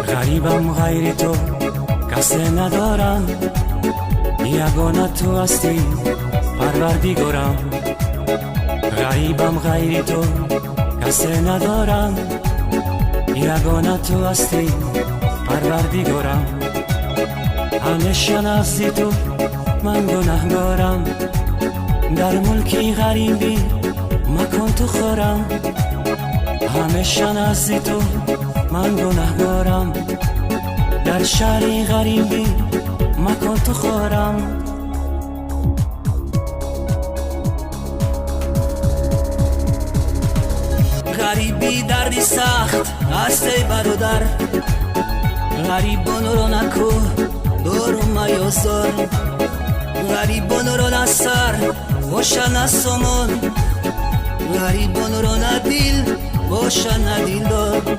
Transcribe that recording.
غریبم غیر تو کسی ندارم، یگانه تو هستی پروردگارم. غریبم غیر تو کسی ندارم، یگانه تو هستی پروردگارم. همیشه نزد تو من گناهکارم، در ملکی غریبی مکن تو خورم. همیشه نزد تو من گناهکارم، در شهری غریبی مکن تو خورم. غریبی دردی سخت است ای برادر، غریبان رو نکو دورم میازار. غریبان رو نسر باشه نسامان، غریبان رو ندیل باشه ندیل دار.